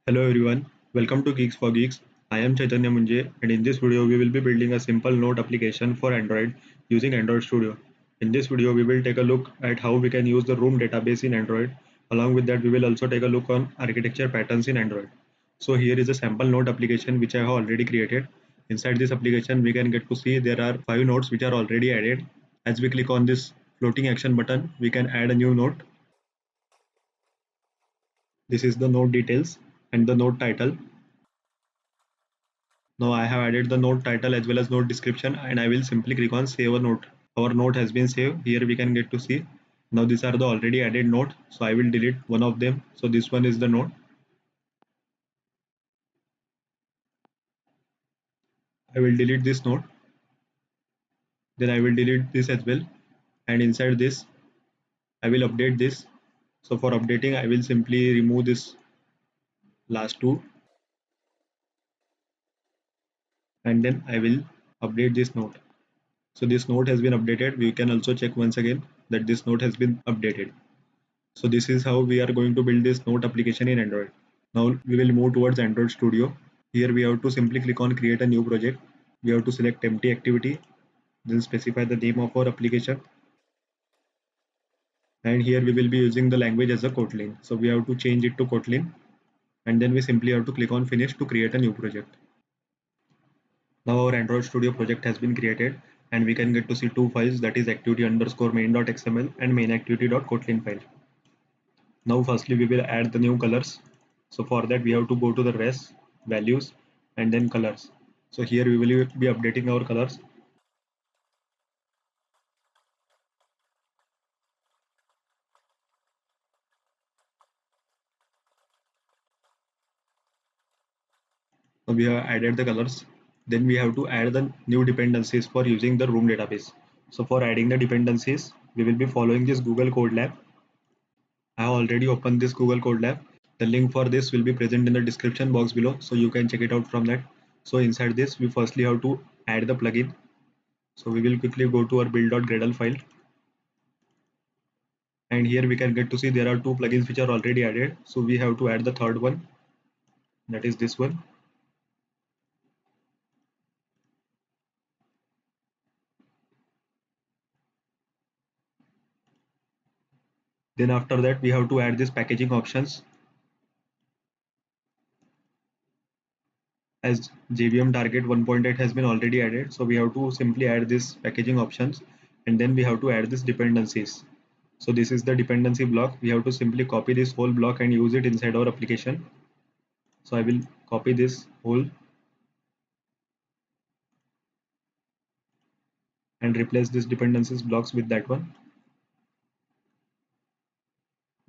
Hello everyone, welcome to Geeks for Geeks. I am Chaitanya Munje and in this video we will be building a simple note application for Android using Android Studio. In this video we will take a look at how we can use the Room database in Android. Along with that we will also take a look on architecture patterns in Android. So here is a sample note application which I have already created. Inside this application we can get to see there are 5 notes which are already added. As we click on this floating action button we can add a new note. This is the note details and the note title. Now I have added the note title as well as note description and I will simply click on save a note. Our note has been saved. Here we can get to see. Now these are the already added note. So I will delete one of them. So this one is the note. I will delete this note. Then I will delete this as well. And inside this, I will update this. So for updating, I will simply remove this last two and then I will update this note. So this note has been updated. We can also check once again that this note has been updated. So this is how we are going to build this note application in Android. Now we will move towards Android Studio. Here we have to simply click on create a new project. We have to select empty activity, then specify the name of our application. And here we will be using the language as a Kotlin. So we have to change it to Kotlin and then we simply have to click on finish to create a new project. Now our Android Studio project has been created and we can get to see two files, that is activity underscore main.xml and main activity.kotlin file. Now firstly we will add the new colors. So for that we have to go to the res, values and then colors. So here we will be updating our colors. So we have added the colors. Then we have to add the new dependencies for using the Room database. So for adding the dependencies, we will be following this Google Code Lab. I have already opened this Google Code Lab. The link for this will be present in the description box below, so you can check it out from that. So inside this, we firstly have to add the plugin. So we will quickly go to our build.gradle file. And here we can get to see there are two plugins which are already added. So we have to add the third one, that is this one. Then after that, we have to add this packaging options. As JVM target 1.8 has been already added, so we have to simply add this packaging options and then we have to add this dependencies. So this is the dependency block. We have to simply copy this whole block and use it inside our application. So I will copy this whole and replace this dependencies blocks with that one.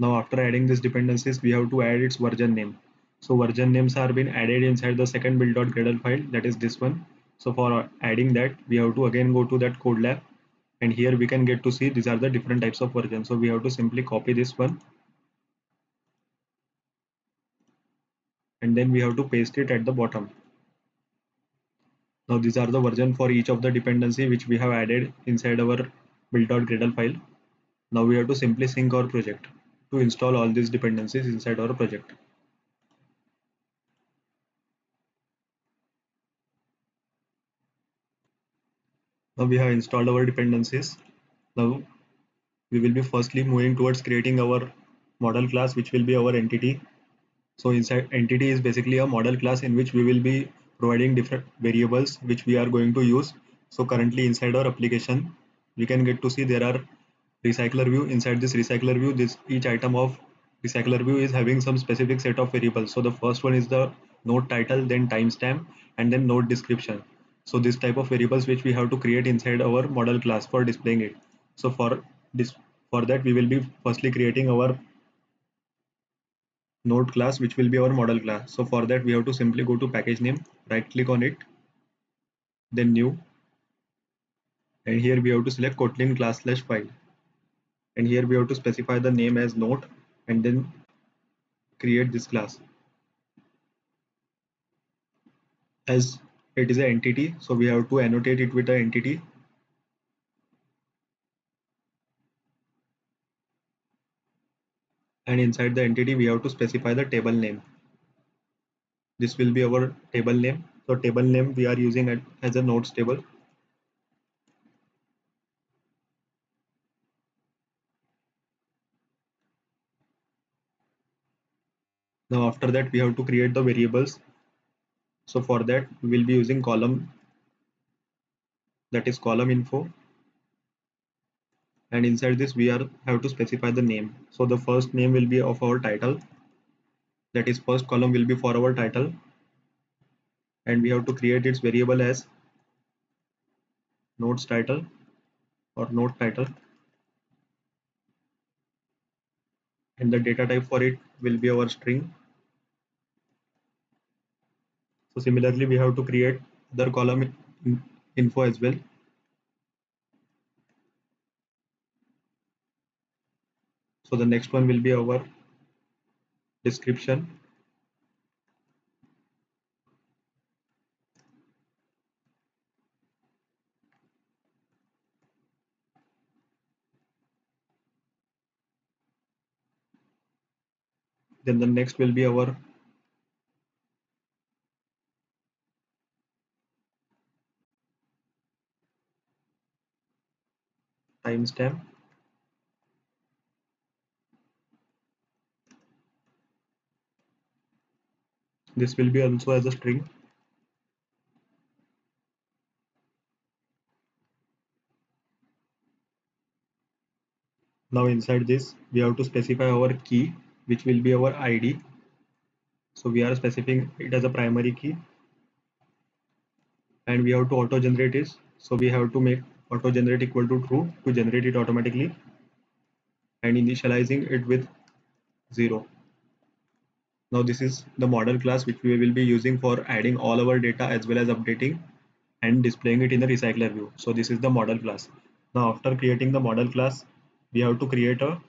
Now after adding this dependencies, we have to add its version name. So version names are been added inside the second build.gradle file, that is this one. So for adding that, we have to again go to that code lab and here we can get to see these are the different types of versions. So we have to simply copy this one and then we have to paste it at the bottom. Now these are the version for each of the dependency which we have added inside our build.gradle file. Now we have to simply sync our project to install all these dependencies inside our project. Now we have installed our dependencies. Now we will be firstly moving towards creating our model class, which will be our entity. So inside entity is basically a model class in which we will be providing different variables which we are going to use. So currently inside our application, we can get to see there are recycler view. Inside this recycler view, this each item of recycler view is having some specific set of variables. So the first one is the node title, then timestamp, and then node description. So this type of variables which we have to create inside our model class for displaying it. So for this, for that we will be firstly creating our node class which will be our model class. So for that we have to simply go to package name, right click on it, then new, and here we have to select Kotlin class slash file, and here we have to specify the name as node and then create this class. As it is an entity, so we have to annotate it with an entity. And inside the entity we have to specify the table name. This will be our table name. So table name we are using as a nodes table. Now after that we have to create the variables. So for that we will be using column, that is column info, and inside this we are have to specify the name. So the first name will be of our title, that is first column will be for our title, and we have to create its variable as nodes title or node title, and the data type for it will be our string. So similarly we have to create other column info as well. So the next one will be our description. Then the next will be our timestamp. This will be also as a string. Now inside this we have to specify our key, which will be our ID. So we are specifying it as a primary key, and we have to auto generate it. So we have to make auto generate equal to true to generate it automatically, and initializing it with 0. Now this is the model class which we will be using for adding all our data as well as updating and displaying it in the recycler view. So this is the model class. Now after creating the model class, we have to create a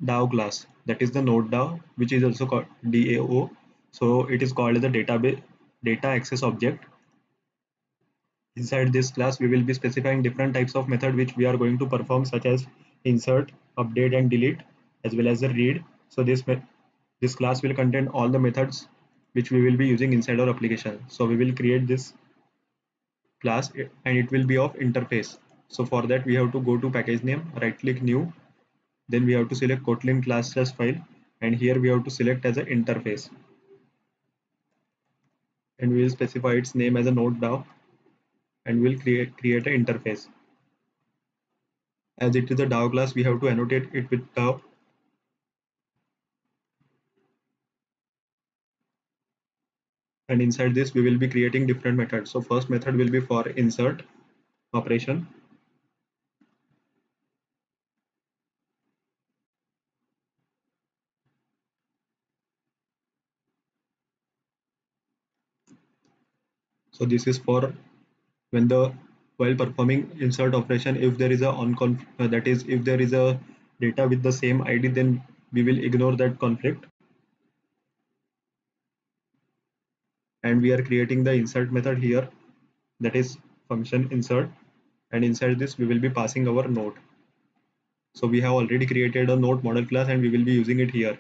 DAO class, that is the node DAO, which is also called DAO. So it is called as a database data access object. Inside this class we will be specifying different types of method which we are going to perform, such as insert, update and delete, as well as the read. So this class will contain all the methods which we will be using inside our application. So we will create this class and it will be of interface. So for that we have to go to package name, right click new, then we have to select Kotlin class as file, and here we have to select as an interface, and we will specify its name as a node DAO, and we'll create an interface. As it is a DAO class, we have to annotate it with DAO, and inside this we will be creating different methods. So first method will be for insert operation. So this is for when the while performing insert operation, if there is a that is if there is a data with the same ID, then we will ignore that conflict, and we are creating the insert method here, that is function insert, and inside this we will be passing our node. So we have already created a node model class and we will be using it here.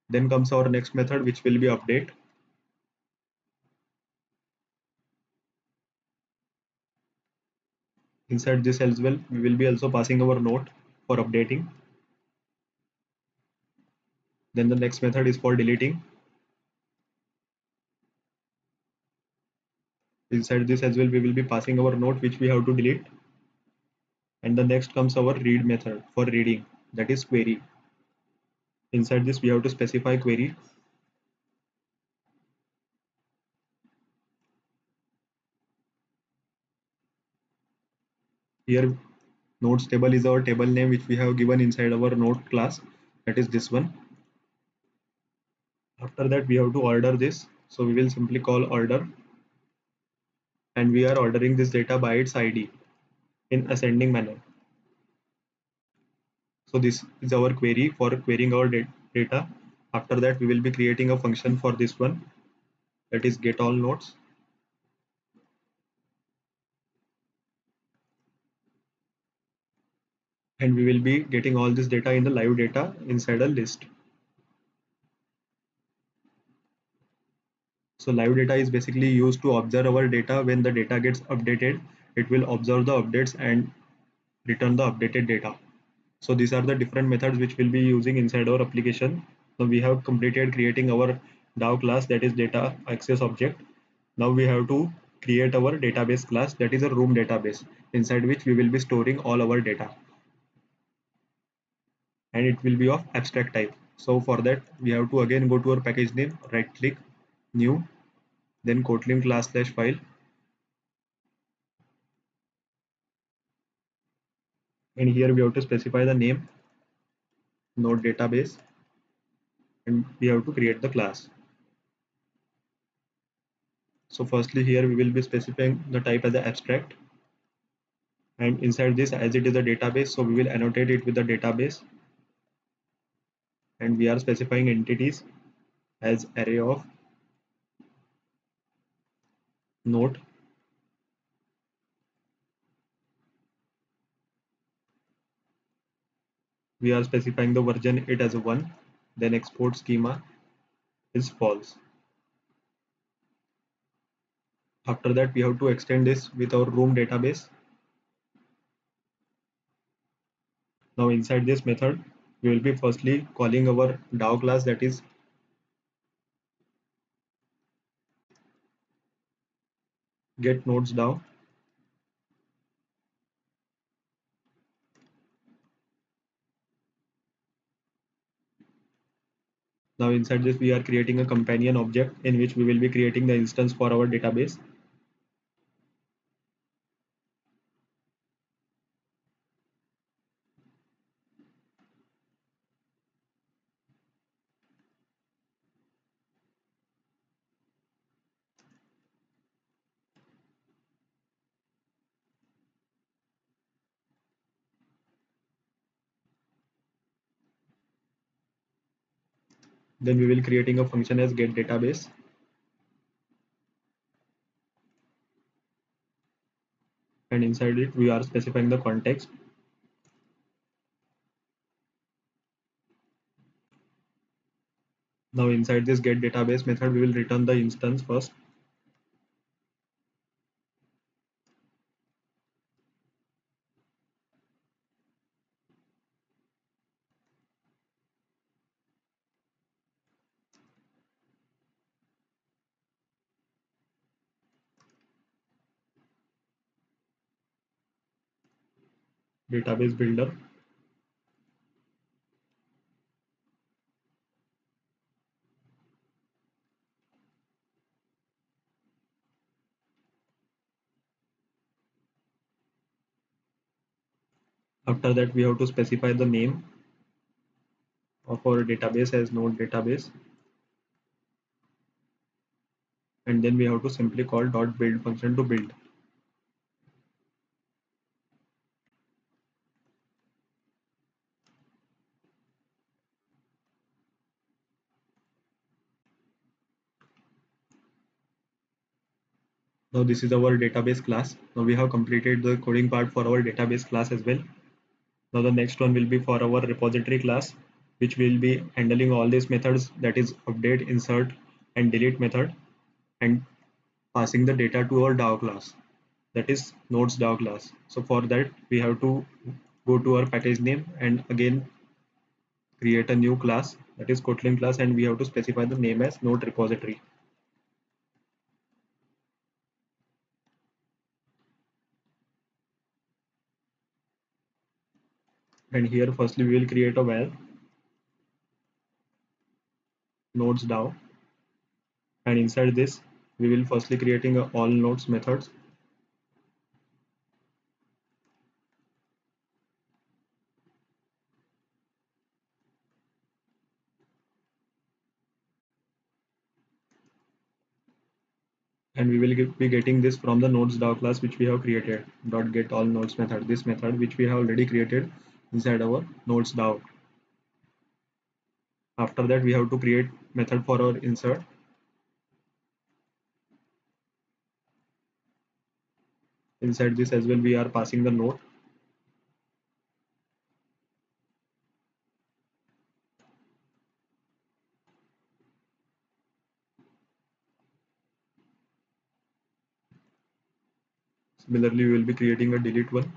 Then comes our next method, which will be update. Inside this as well we will be also passing our node for updating. Then the next method is for deleting. Inside this as well we will be passing our node which we have to delete. And the next comes our read method for reading, that is query. Inside this we have to specify query. Here nodes table is our table name which we have given inside our node class, that is this one. After that we have to order this, so we will simply call order, and we are ordering this data by its ID in ascending manner. So this is our query for querying our data. After that we will be creating a function for this one, that is get all nodes, and we will be getting all this data in the live data inside a list. So live data is basically used to observe our data. When the data gets updated, it will observe the updates and return the updated data. So these are the different methods which we'll be using inside our application. So we have completed creating our DAO class, that is data access object. Now we have to create our database class, that is a room database, inside which we will be storing all our data, and it will be of abstract type. So for that we have to again go to our package name, right click, new, then Kotlin class slash file, and here we have to specify the name, node database, and we have to create the class. So firstly here we will be specifying the type as the abstract, and inside this, as it is a database, so we will annotate it with the database, and we are specifying entities as array of node. We are specifying the version it as a 1, then export schema is false. After that we have to extend this with our room database. Now inside this method we will be firstly calling our DAO class, that is get nodes DAO. Now inside this we are creating a companion object in which we will be creating the instance for our database. Then we will creating a function as get database, and inside it we are specifying the context. Now inside this get database method we will return the instance first. Database builder. After that we have to specify the name of our database as node database, and then we have to simply call dot build function to build. Now this is our database class. Now we have completed the coding part for our database class as well. Now the next one will be for our repository class, which will be handling all these methods, that is update, insert and delete method, and passing the data to our DAO class, that is nodes DAO class. So for that we have to go to our package name and again create a new class, that is Kotlin class, and we have to specify the name as node repository. And here firstly we will create a var nodes DAO, and inside this we will firstly creating a all nodes methods, and we will be getting this from the nodes DAO class which we have created, dot get all nodes method, this method which we have already created inside our nodes DAO. After that we have to create method for our insert. Inside this as well we are passing the node, Similarly, we will be creating a delete one.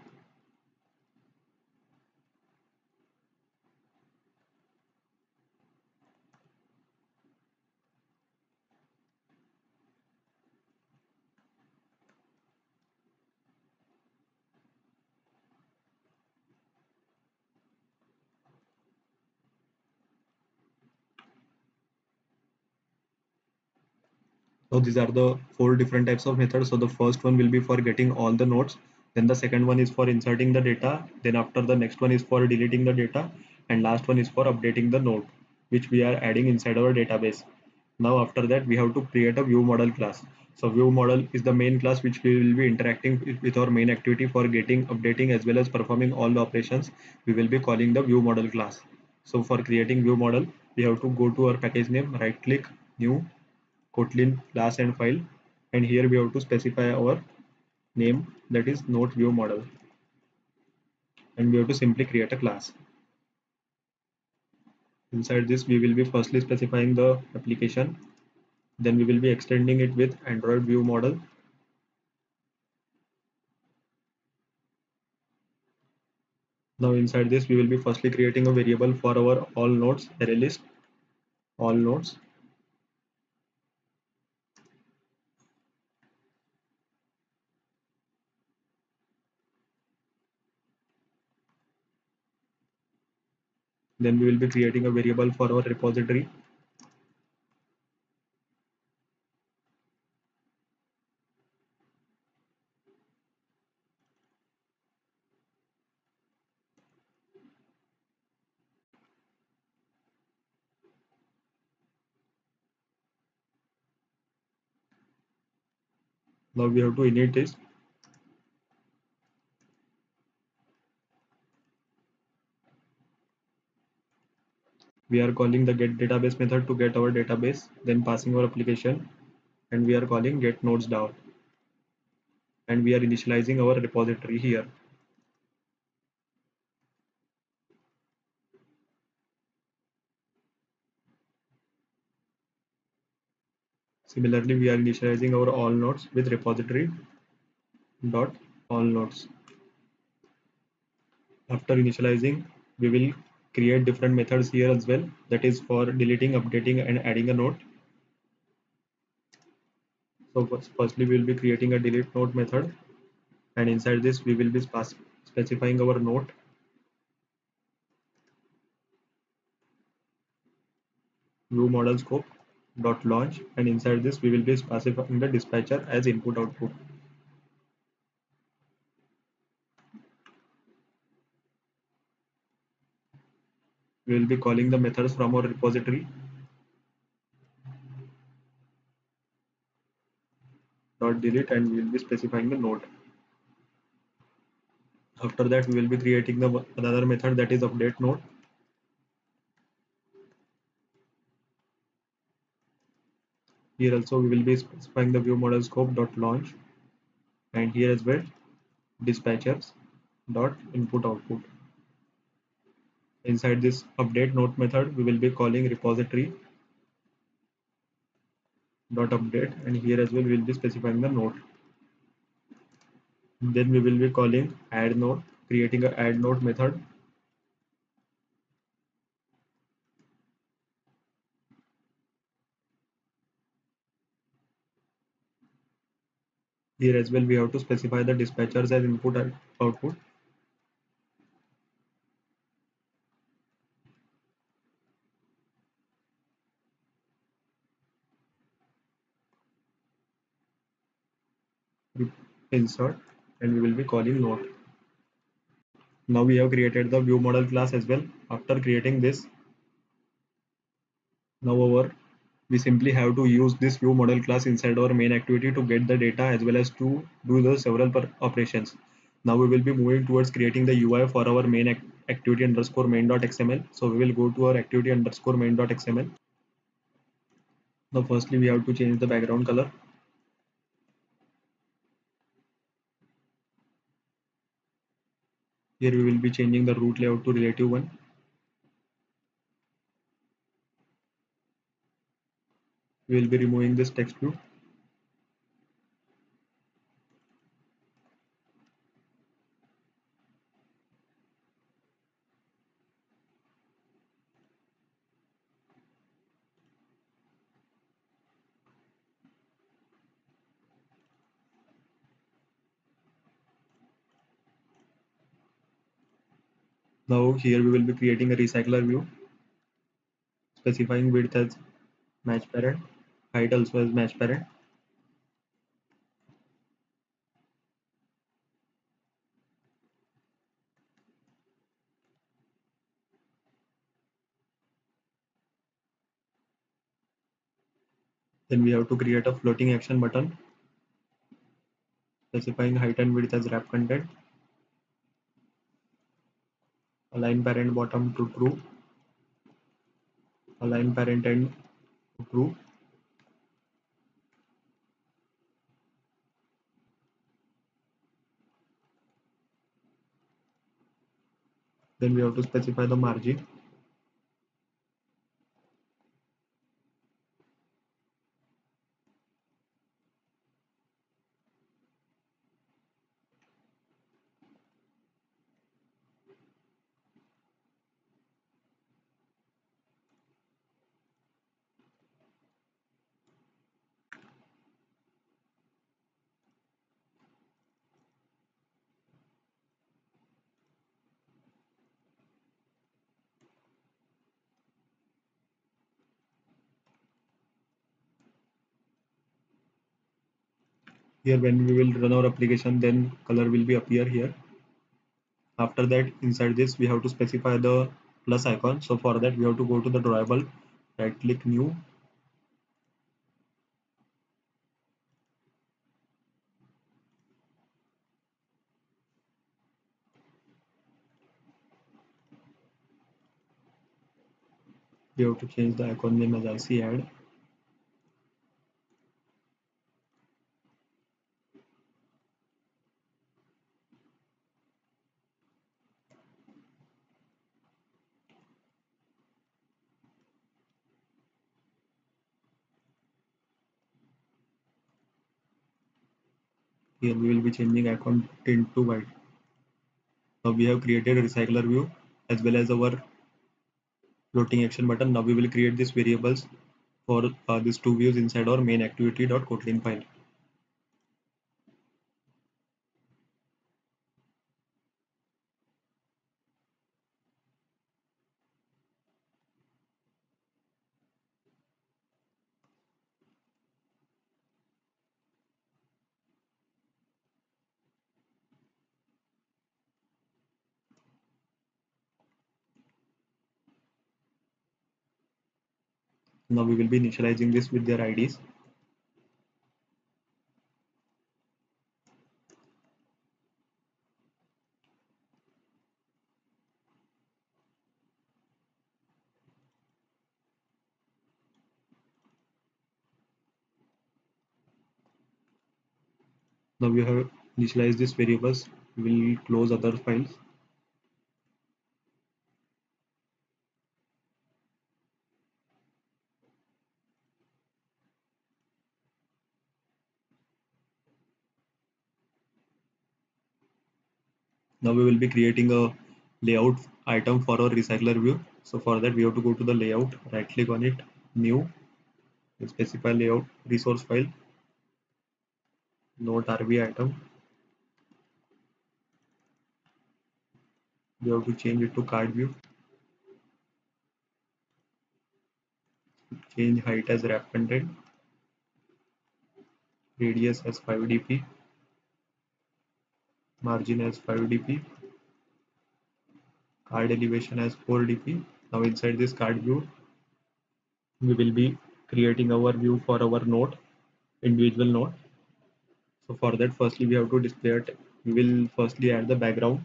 So these are the four different types of methods. So the first one will be for getting all the nodes. Then the second one is for inserting the data. Then after the next one is for deleting the data. And last one is for updating the node, which we are adding inside our database. Now after that, we have to create a view model class. So view model is the main class which we will be interacting with our main activity for getting, updating as well as performing all the operations. We will be calling the view model class. So for creating view model, we have to go to our package name, right click, new, Kotlin class and file, and here we have to specify our name, that is node view model, and we have to simply create a class. Inside this we will be firstly specifying the application, then we will be extending it with Android view model. Now inside this we will be firstly creating a variable for our all nodes array list, all nodes. Then we will be creating a variable for our repository. Now we have to init this. We are calling the get database method to get our database, then passing our application, and we are calling get nodes down, and we are initializing our repository here. Similarly, we are initializing our all nodes with repository dot all nodes. After initializing, we will create different methods here as well. That is for deleting, updating, and adding a node. So firstly, we will be creating a delete node method, and inside this we will be specifying our node. View model scope dot launch, and inside this we will be specifying the dispatcher as input output. We will be calling the methods from our repository dot delete, and we will be specifying the node. After that, we will be creating the another method, that is update node. Here also we will be specifying the view model scope dot launch, and here as well dispatchers dot input output. Inside this update node method, we will be calling repository dot update, and here as well we will be specifying the node. Then we will be calling add node, creating a add node method. Here as well we have to specify the dispatchers as input and output. Insert, and we will be calling node. Now we have created the view model class as well. After creating this, now we simply have to use this view model class inside our main activity to get the data as well as to do the several operations. Now we will be moving towards creating the UI for our main activity underscore main.xml. So we will go to our activity underscore main.xml. Now firstly we have to change the background color. Here we will be changing the root layout to relative one. We will be removing this text view. Now here we will be creating a recycler view, specifying width as match parent, height also as match parent. Then we have to create a floating action button, specifying height and width as wrap content, align parent bottom to true, align parent end to true. Then we have to specify the margin. Here when we will run our application, then color will be appear here. After that, inside this we have to specify the plus icon. So for that we have to go to the drawable, right click new. We have to change the icon name as IC add. Here we will be changing icon tint to white. Now we have created a recycler view as well as our floating action button. Now we will create these variables for these two views inside our main activity.kotlin file. Now we will be initializing this with their IDs. Now we have initialized these variables. We will close other files. Now we will be creating a layout item for our recycler view. So for that we have to go to the layout, right click on it, new, specify layout resource file, node RB item. We have to change it to card view, change height as wrap content, radius as 5 dp, margin as 5 dp, card elevation as 4 dp. Now inside this card view we will be creating our view for our node, individual node. So for that firstly we have to display it. We will firstly add the background.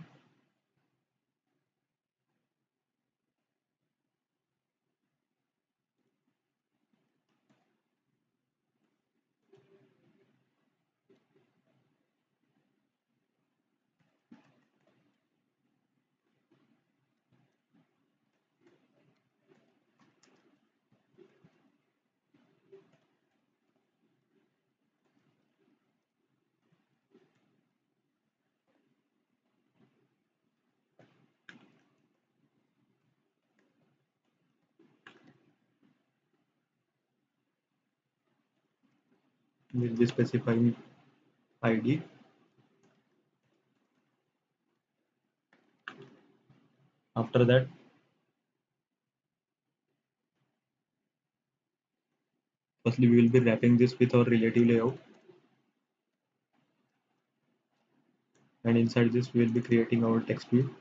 We will be specifying ID. After that, firstly we will be wrapping this with our relative layout, and inside this we will be creating our text view.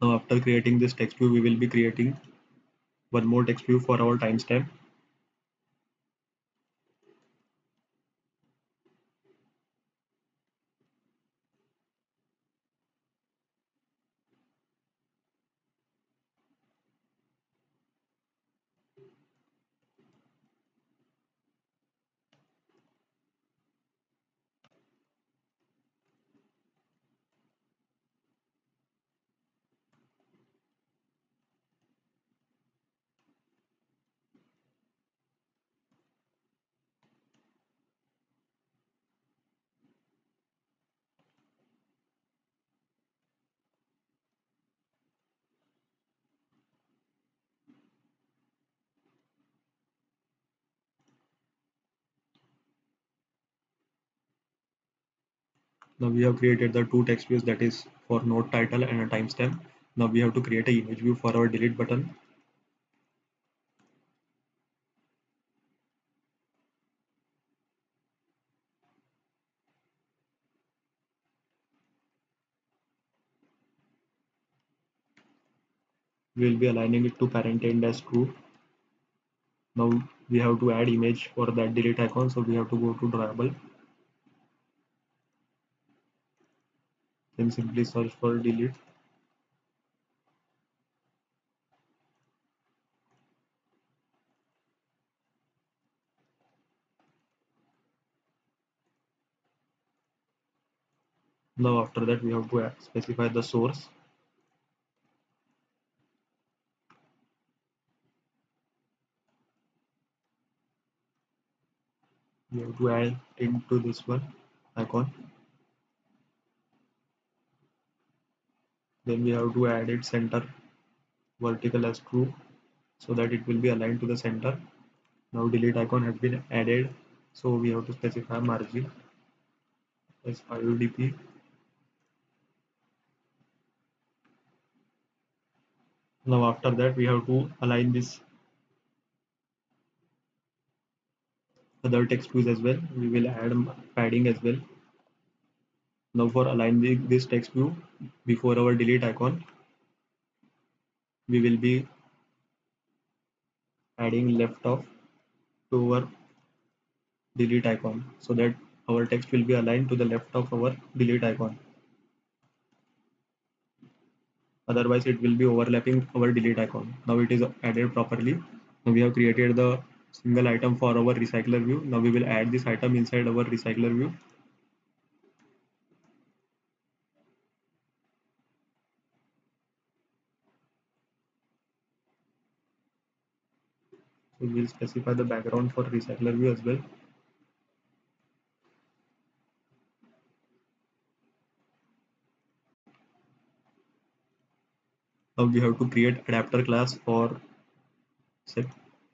Now after creating this text view, we will be creating one more text view for our timestamp. Now we have created the two text views, that is for node title and a timestamp. Now we have to create a image view for our delete button. We will be aligning it to parent end as true. Now we have to add image for that delete icon, so we have to go to drawable, then simply search for delete. Now after that we have to specify the source. We have to add into this one icon. Then we have to add it center vertical as true, so that it will be aligned to the center. Now delete icon has been added, so we have to specify margin as 5 dp. Now after that we have to align this other text views as well. We will add padding as well. Now for aligning this text view before our delete icon, we will be adding left of to our delete icon, so that our text will be aligned to the left of our delete icon. Otherwise it will be overlapping our delete icon. Now it is added properly. Now we have created the single item for our recycler view. Now we will add this item inside our recycler view. So we will specify the background for recycler view as well. Now we have to create adapter class for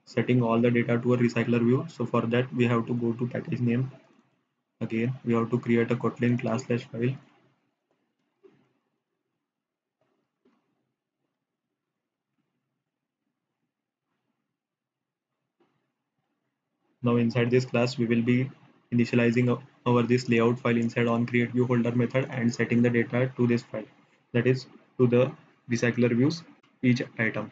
setting all the data to a recycler view. So for that we have to go to package name. Again we have to create a Kotlin class slash file. Now inside this class we will be initializing our this layout file inside on create view folder method and setting the data to this file, that is to the recycler views each item.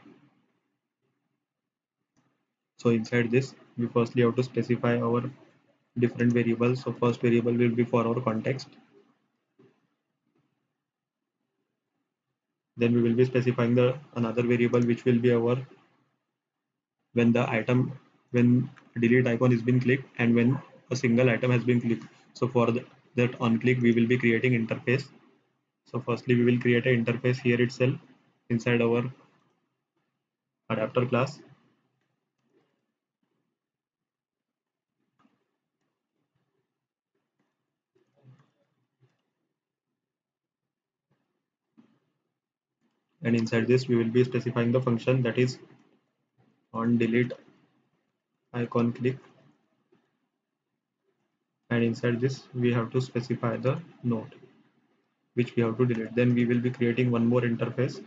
So inside this we firstly have to specify our different variables. So first variable will be for our context. Then we will be specifying the another variable which will be our when the item when delete icon is been clicked and when a single item has been clicked. So for that on click we will be creating interface. So firstly we will create an interface here itself inside our adapter class. And inside this we will be specifying the function that is on delete icon click, and inside this we have to specify the node which we have to delete. Then we will be creating one more interface.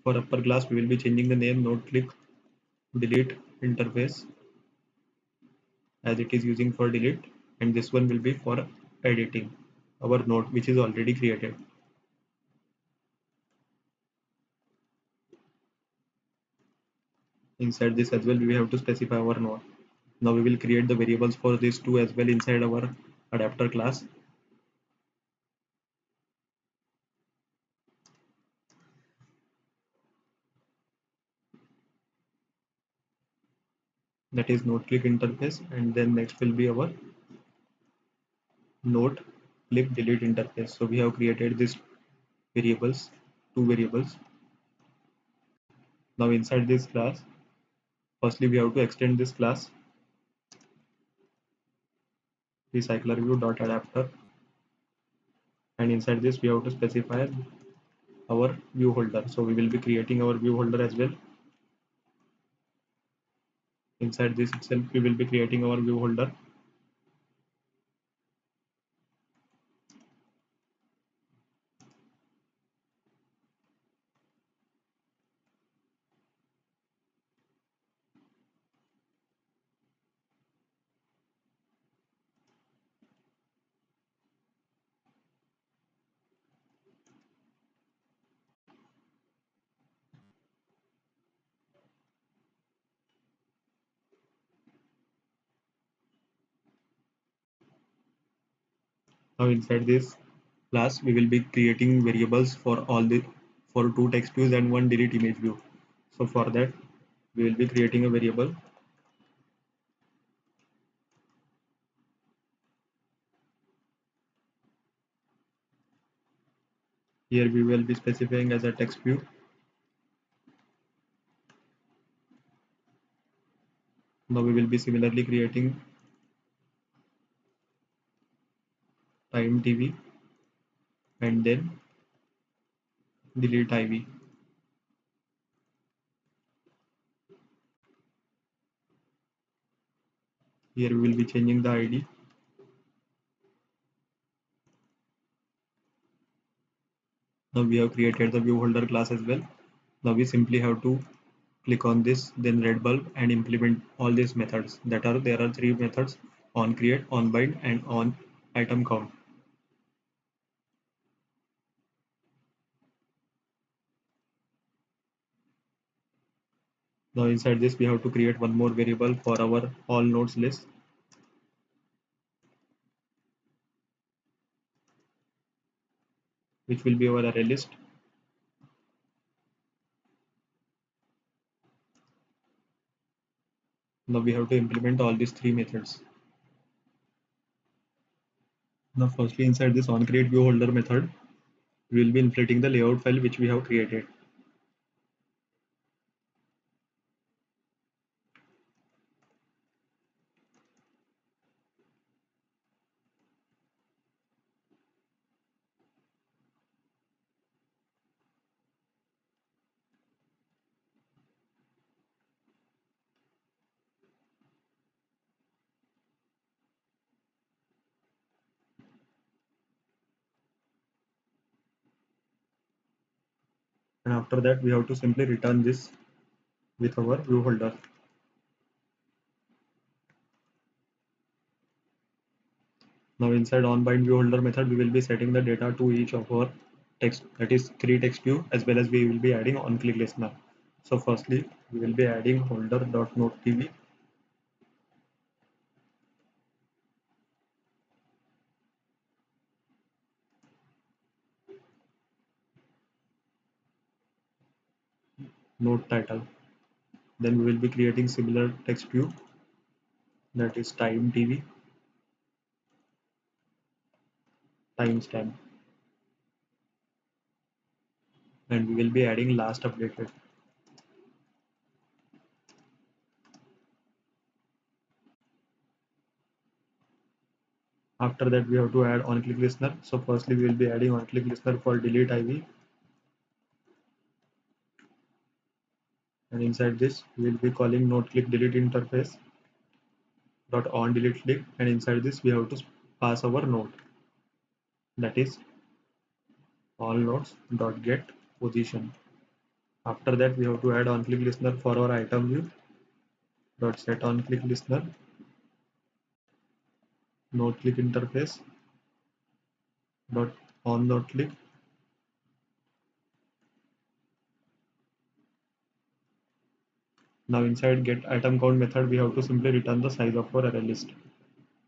For upper class we will be changing the name node click delete interface as it is using for delete, and this one will be for editing our node which is already created. Inside this as well we have to specify our node. Now we will create the variables for these two as well inside our adapter class. That is node click interface, and then next will be our node click delete interface. So we have created these variables, two variables. Now inside this class, firstly we have to extend this class recycler_view.adapter, and inside this we have to specify our view holder. So we will be creating our view holder as well. Inside this itself we will be creating our view holder. Now inside this class we will be creating variables for all the for two text views and one delete image view. So for that we will be creating a variable. Here we will be specifying as a text view. Now we will be similarly creating time TV and then delete IV. Here we will be changing the ID. Now we have created the view holder class as well. Now we simply have to click on this, then red bulb, and implement all these methods. There are three methods: on create, on bind, and on item count. Now inside this we have to create one more variable for our all nodes list. Which will be our array list. Now we have to implement all these three methods. Now firstly inside this on create view holder method, we will be inflating the layout file which we have created. And after that we have to simply return this with our view holder. Now inside onBind view holder method we will be setting the data to each of our text, that is three text view, as well as we will be adding on click listener. So firstly we will be adding holder.nodeTV. Node title. Then we will be creating similar text view, that is time TV, timestamp, and we will be adding last updated. After that we have to add on click listener. So firstly we will be adding on click listener for delete IV. and inside this we will be calling node click delete interface dot on delete click, and inside this we have to pass our node, that is all nodes dot get position. After that we have to add on click listener for our item view dot set on click listener node click interface dot on node click. Now inside get item count method we have to simply return the size of our array list,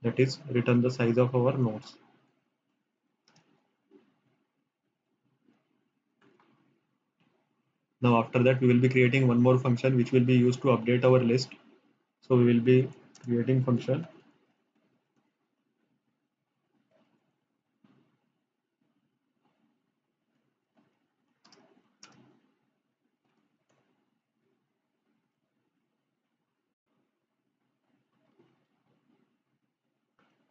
that is return the size of our nodes. Now after that we will be creating one more function which will be used to update our list. So we will be creating function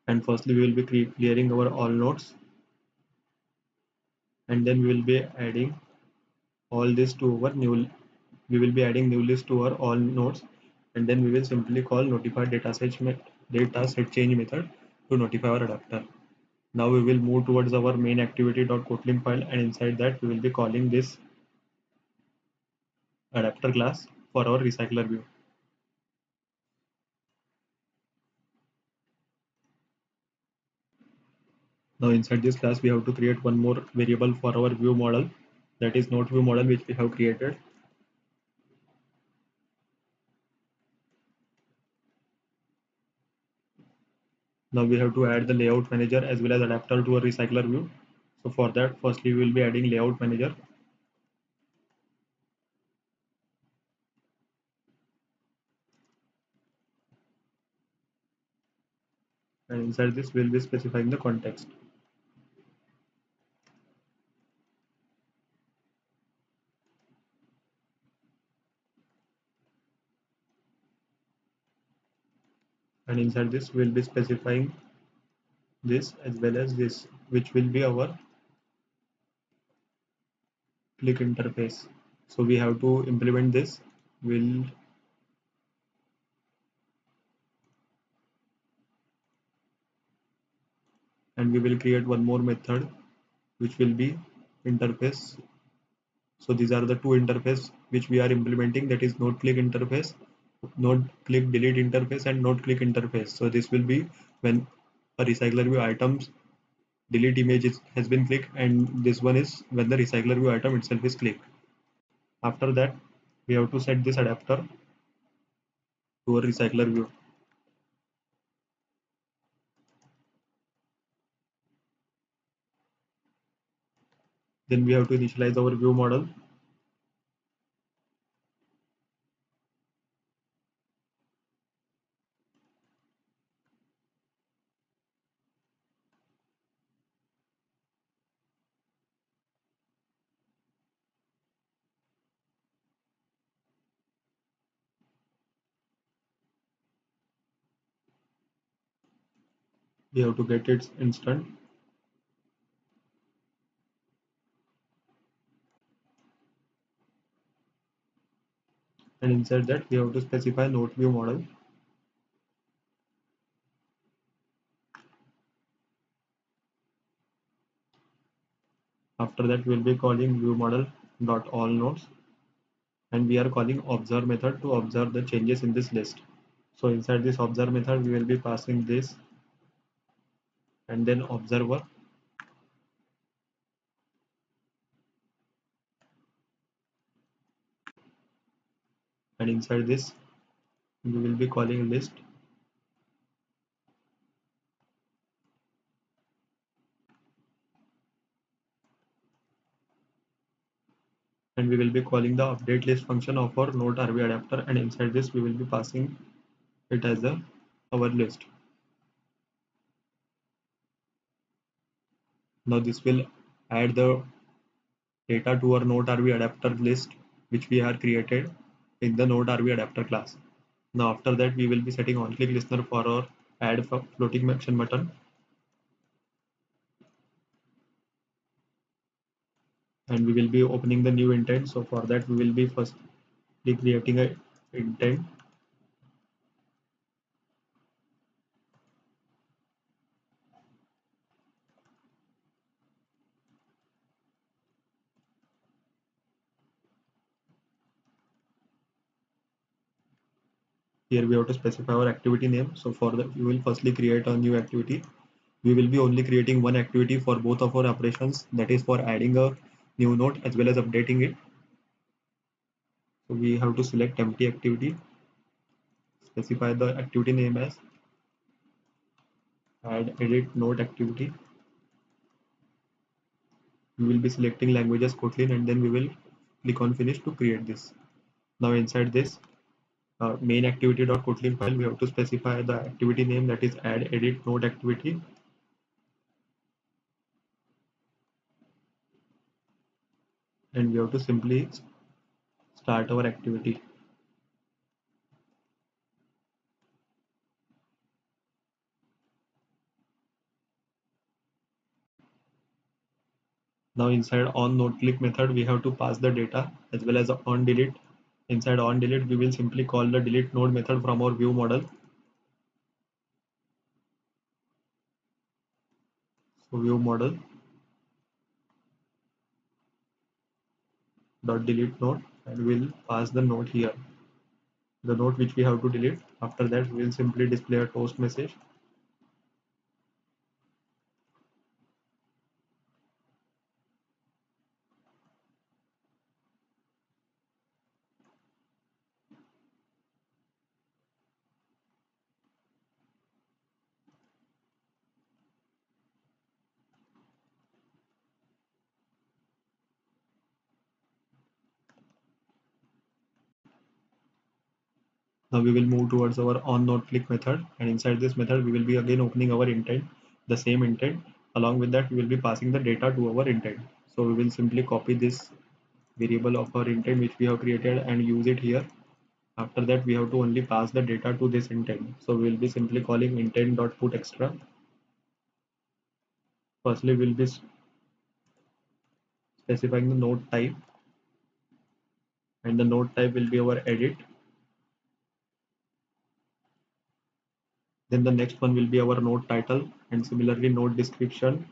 and firstly we will be clearing our all nodes, and then we will be adding all this to our new, we will be adding new list to our all nodes, and then we will simply call notify data set change method to notify our adapter. Now we will move towards our main activity.kotlin file, and inside that we will be calling this adapter class for our recycler view. Now inside this class we have to create one more variable for our view model, that is node view model, which we have created. Now we have to add the layout manager as well as adapter to our recycler view. So for that firstly we will be adding layout manager, and inside this we will be specifying the context. And inside this we will be specifying this as well as this, which will be our click interface. So we have to implement this. Will and we will create one more method which will be interface. So these are the two interface which we are implementing, that is node click interface, node click delete interface, and node click interface. So this will be when a recycler view items delete image has been clicked, and this one is when the recycler view item itself is clicked. After that we have to set this adapter to a recycler view. Then we have to initialize our view model. We have to get its instant, and inside that we have to specify node view model. After that we will be calling view model dot all nodes, and we are calling observe method to observe the changes in this list. So inside this observe method we will be passing this and then observer, and inside this we will be calling list, and we will be calling the update list function of our node RV adapter, and inside this we will be passing it as a our list. Now this will add the data to our node RV adapter list which we are created in the node RV adapter class. Now after that we will be setting on click listener for our add floating action button, and we will be opening the new intent. So for that we will be first creating a intent. Here we have to specify our activity name. So for that, we will firstly create a new activity. We will be only creating one activity for both of our operations, that is for adding a new node as well as updating it. So we have to select empty activity, specify the activity name as add edit node activity. We will be selecting language as Kotlin, and then we will click on finish to create this. Now inside this main activity.kotlin file, we have to specify the activity name, that is add edit node activity. And we have to simply start our activity. Now inside on node click method, we have to pass the data as well as on delete. Inside on delete, we will simply call the delete node method from our view model. So view model dot delete node, and we'll pass the node here, the node which we have to delete. After that, we will simply display a toast message. Now we will move towards our on node click method, and inside this method we will be again opening our intent, the same intent. Along with that, we will be passing the data to our intent. So we will simply copy this variable of our intent which we have created and use it here. After that, we have to only pass the data to this intent. So we will be simply calling intent.putExtra. Firstly, we will be specifying the node type, and the node type will be our edit. Then the next one will be our node title, and similarly node description.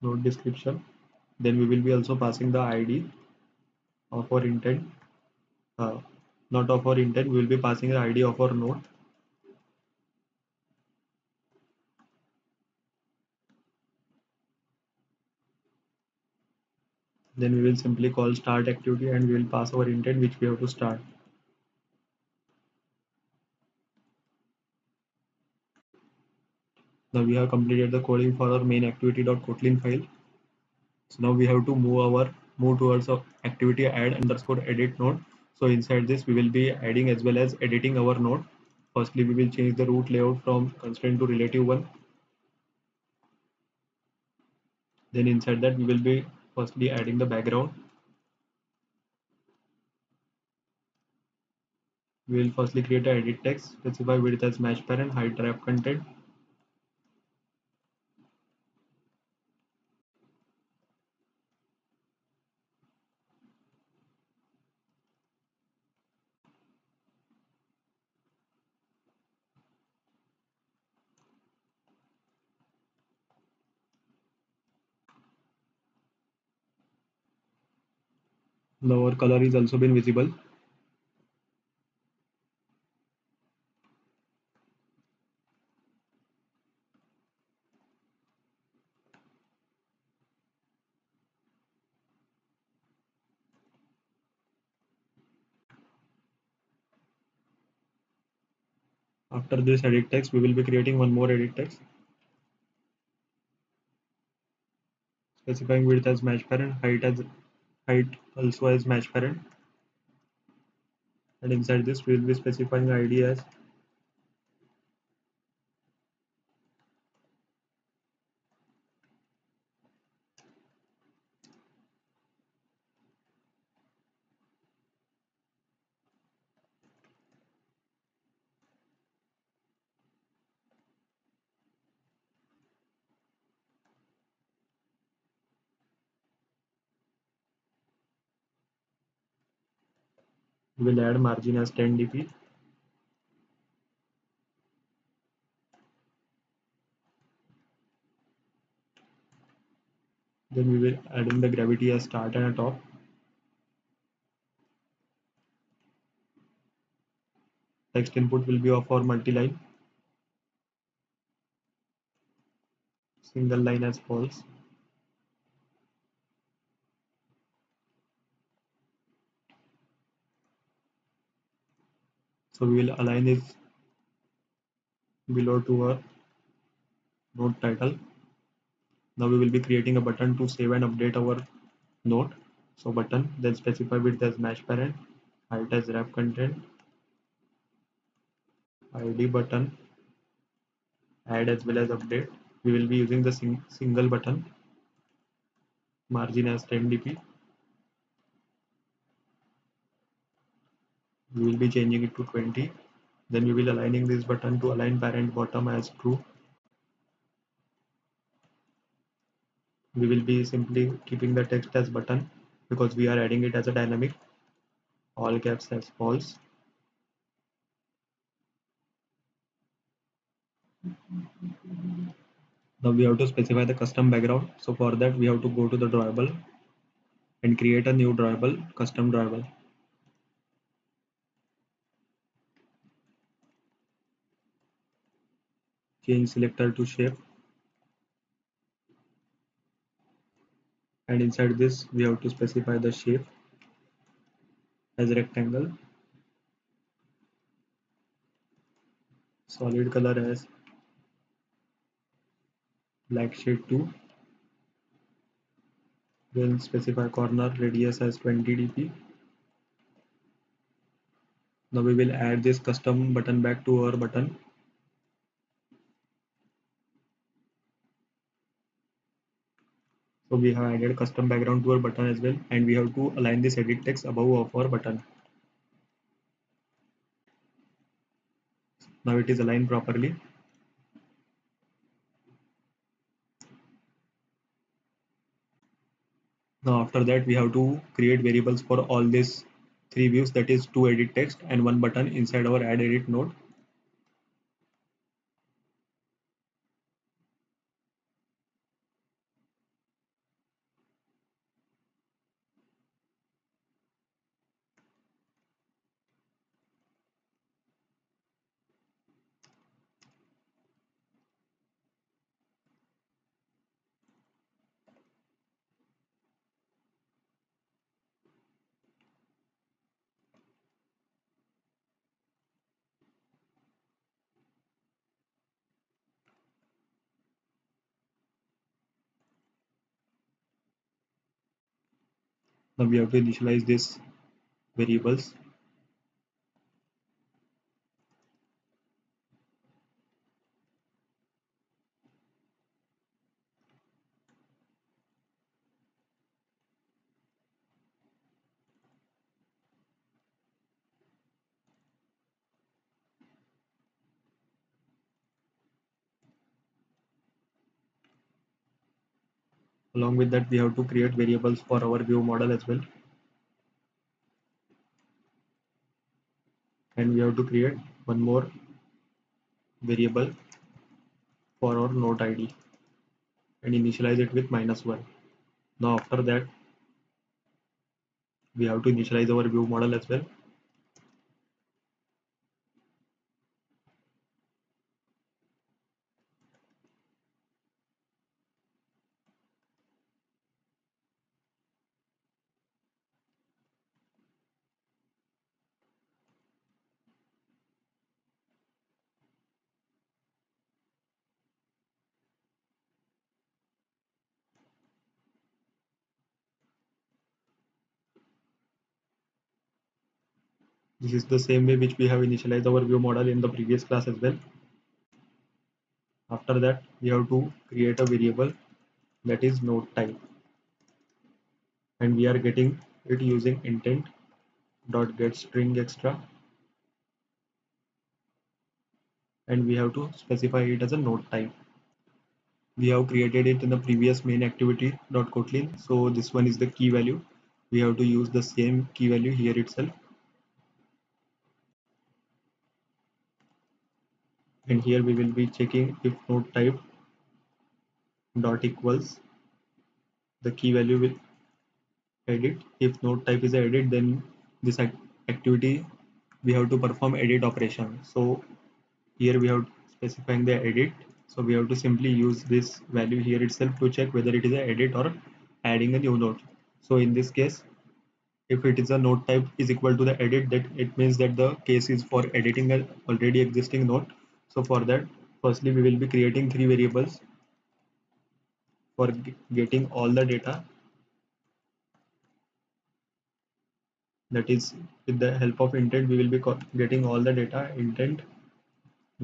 Node description. Then we will be also passing the ID of our intent. Uh, Not of our intent, we will be passing the ID of our node. Then we will simply call start activity, and we will pass our intent which we have to start. Now we have completed the coding for our main activity.kotlin file. So now we have to move towards our activity add underscore edit node. So inside this, we will be adding as well as editing our node. Firstly, we will change the root layout from constraint to relative one. Then inside that, we will be firstly adding the background. We will firstly create an edit text, specify width as match parent, height wrap content. Now our color is also been visible. After this edit text, we will be creating one more edit text, specifying width as match parent, height also as match parent. And inside this, we will be specifying ID as We will add margin as 10 dp. Then we will add in the gravity as start and a top. Text input will be of our multi-line. Single line as false. So we will align this below to our node title. Now we will be creating a button to save and update our node. So button, then specify width as match parent, height as wrap content, ID button, add as well as update. We will be using the single button, margin as 10 dp. We will be changing it to 20. Then we will aligning this button to align parent bottom as true. We will be simply keeping the text as button because we are adding it as a dynamic. All caps as false. Now we have to specify the custom background. So for that we have to go to the drawable and create a new drawable, custom drawable. Change selector to shape, and inside this we have to specify the shape as rectangle, solid color as black shade 2, then specify corner radius as 20 dp. Now we will add this custom button back to our button. So we have added custom background to our button as well, and we have to align this edit text above of our button. Now it is aligned properly. Now after that we have to create variables for all these three views, that is two edit text and one button inside our add edit node. Now we have to initialize these variables. Along with that we have to create variables for our view model as well, and we have to create one more variable for our node id and initialize it with -1. Now after that we have to initialize our view model as well. This is the same way which we have initialized our view model in the previous class as well. After that we have to create a variable that is node type, and we are getting it using intent dot get string extra, and we have to specify it as a node type. We have created it in the previous main activity dot kotlin, so this one is the key value. We have to use the same key value here itself. and here we will be checking if node type dot equals the key value will edit. If node type is a edit, then this activity we have to perform edit operation. So here we have specifying the edit, so we have to simply use this value here itself to check whether it is a edit or adding a new node. So in this case, if it is a node type is equal to the edit, that it means that the case is for editing an already existing node. So for that, firstly we will be creating three variables for getting all the data, that is with the help of intent we will be getting all the data. Intent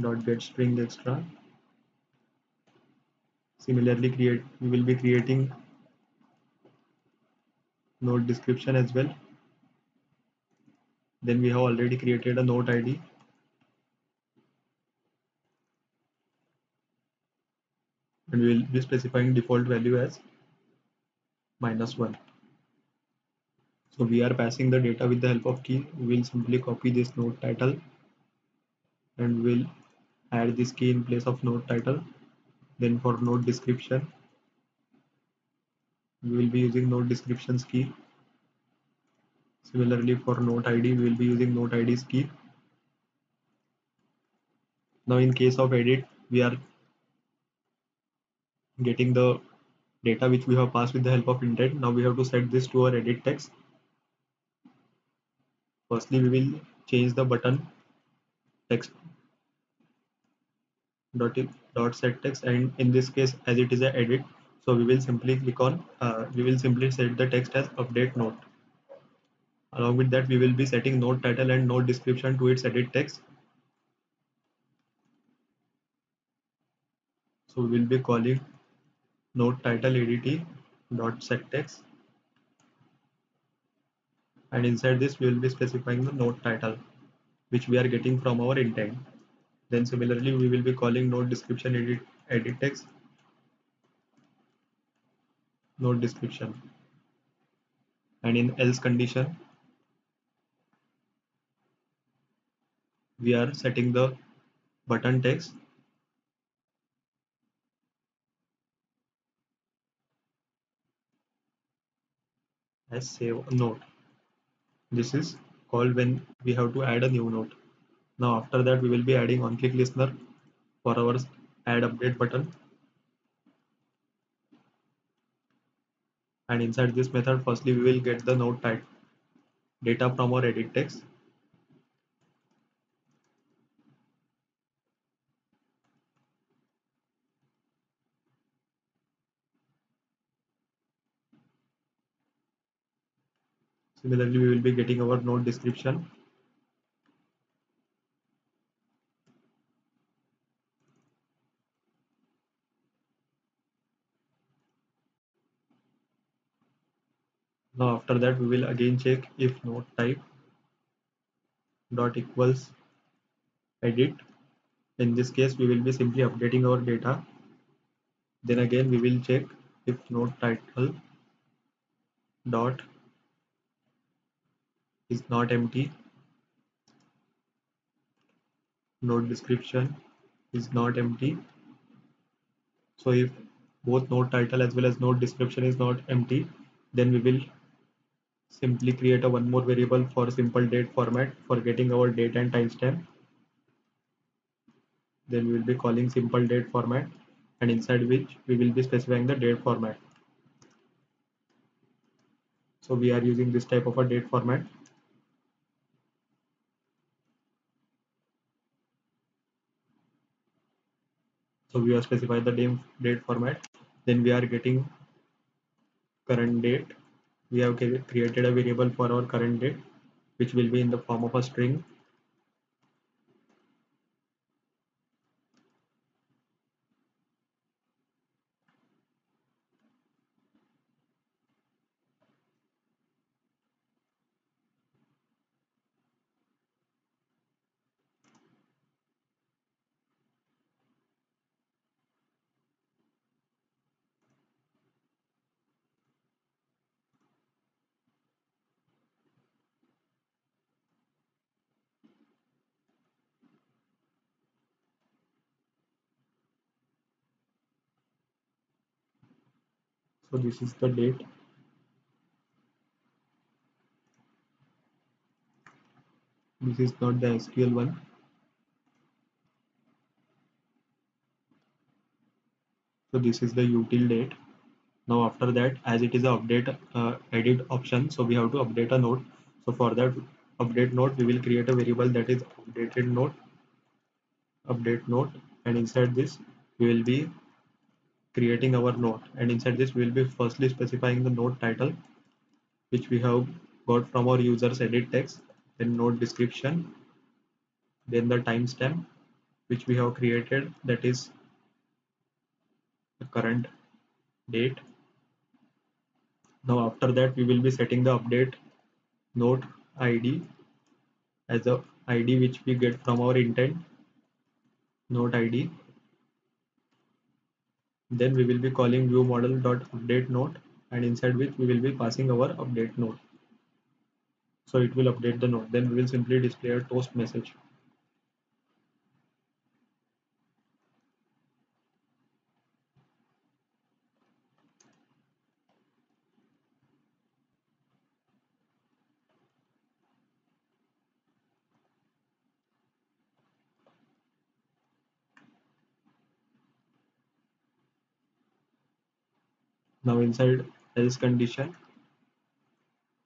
dot get string extra. Similarly, we will be creating node description as well. Then we have already created a node ID, and we will be specifying default value as -1. So we are passing the data with the help of key. We will simply copy this node title and we'll add this key in place of node title. Then for node description, we will be using node descriptions key. Similarly for node ID, we will be using node ID's key. Now in case of edit, we are getting the data which we have passed with the help of intent. Now we have to set this to our edit text. Firstly, we will change the button text dot set text, and in this case as it is a edit, so we will simply click on we will simply set the text as update node. Along with that, we will be setting node title and node description to its edit text. So we will be calling node title adt dot set text, and inside this we will be specifying the node title which we are getting from our intent. Then similarly we will be calling node description edit text node description, and in else condition we are setting the button text as save node. This is called when we have to add a new node. Now after that, we will be adding on click listener for our add update button, and inside this method firstly we will get the node type data from our edit text. Similarly, we will be getting our node description. Now after that, we will again check if node type dot equals edit. In this case, we will be simply updating our data. Then again, we will check if node title dot is not empty, node description is not empty. So if both node title as well as node description is not empty, then we will simply create a one more variable for simple date format for getting our date and timestamp. Then we will be calling simple date format, and inside which we will be specifying the date format. So we are using this type of a date format. So we have specified the date format. Then we are getting current date. We have created a variable for our current date, which will be in the form of a string. So this is the date. This is not the SQL one. So this is the util date. Now after that, as it is a update edit option, so we have to update a node. So for that update node, we will create a variable that is updated node, update node, and inside this we will be creating our node, and inside this we will be firstly specifying the node title, which we have got from our users edit text, then node description, then the timestamp which we have created, that is the current date. Now after that we will be setting the update node id as a id which we get from our intent node id. Then we will be calling view model dot update node, and inside which we will be passing our update node. So it will update the node. Then we will simply display a toast message. Now inside else condition,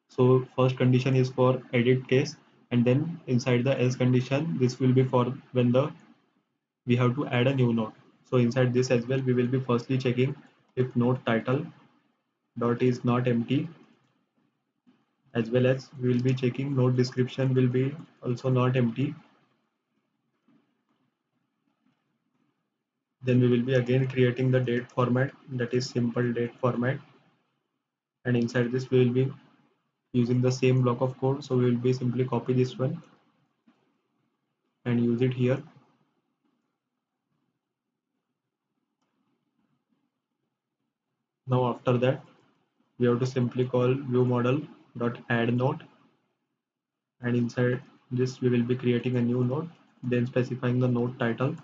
so first condition is for edit case, and then inside the else condition, this will be for when the we have to add a new node. So inside this as well, we will be firstly checking if node title dot is not empty, as well as we will be checking node description will be also not empty. Then we will be again creating the date format, that is simple date format, and inside this we will be using the same block of code. So we will be simply copy this one and use it here. Now after that, we have to simply call view model dot add node, and inside this we will be creating a new node, then specifying the node title,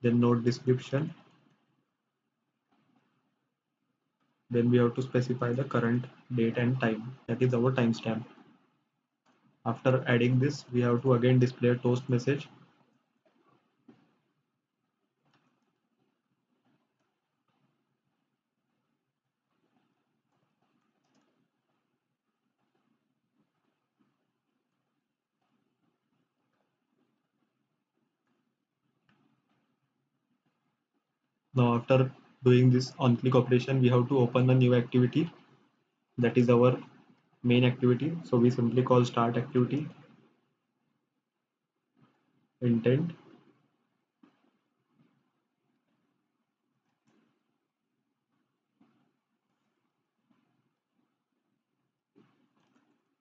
then node description, then we have to specify the current date and time, that is our timestamp. After adding this, we have to again display a toast message. Now after doing this on click operation, we have to open a new activity, that is our main activity. So we simply call start activity intent,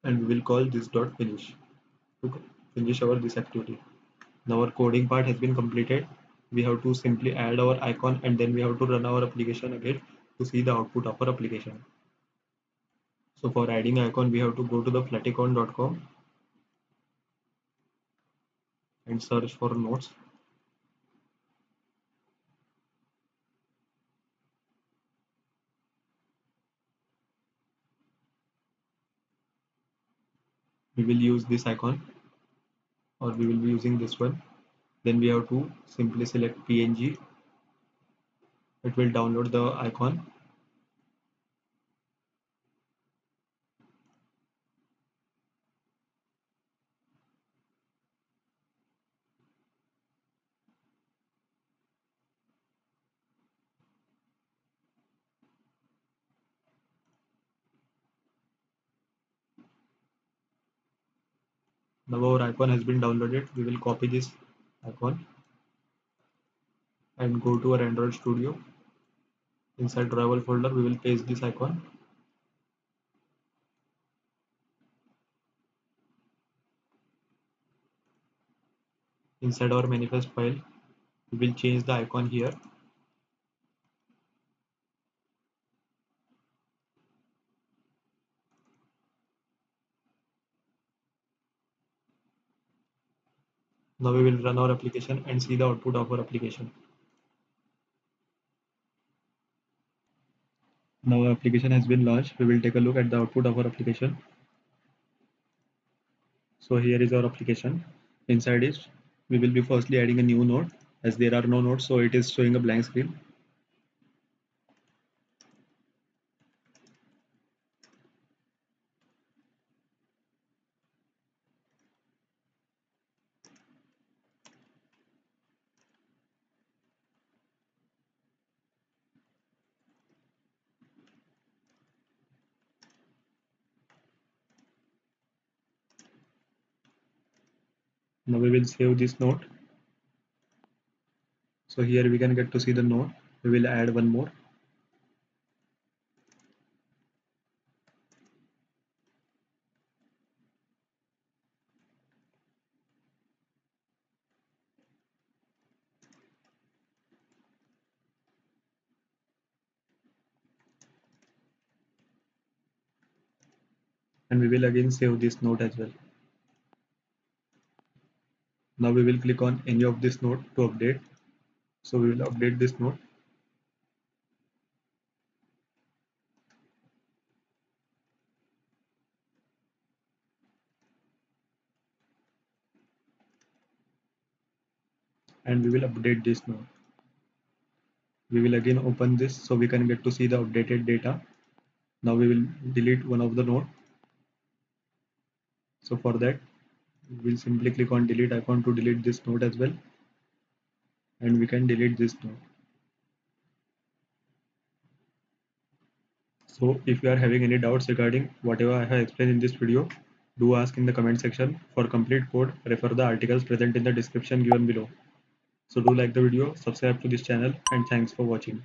and we will call this dot finish to finish our this activity. Now our coding part has been completed. We have to simply add our icon, and then we have to run our application again to see the output of our application. So for adding icon, we have to go to the flaticon.com and search for nodes. We will use this icon, or we will be using this one. Then we have to simply select PNG. It will download the icon. Now our icon has been downloaded. We will copy this icon and go to our Android Studio. Inside driver folder, we will paste this icon. Inside our manifest file, we will change the icon here. Now we will run our application and see the output of our application. Now our application has been launched. We will take a look at the output of our application. So here is our application. Inside it, we will be firstly adding a new node as there are no nodes, so it is showing a blank screen. Now we will save this node. So here we can get to see the node. We will add one more. And we will again save this node as well. Now we will click on any of this node to update. So we will update this node. And we will update this node. We will again open this so we can get to see the updated data. Now we will delete one of the node. So for that, we'll simply click on delete icon to delete this node as well. And we can delete this node. So if you are having any doubts regarding whatever I have explained in this video, do ask in the comment section. For complete code, refer the articles present in the description given below. So do like the video, subscribe to this channel, and thanks for watching.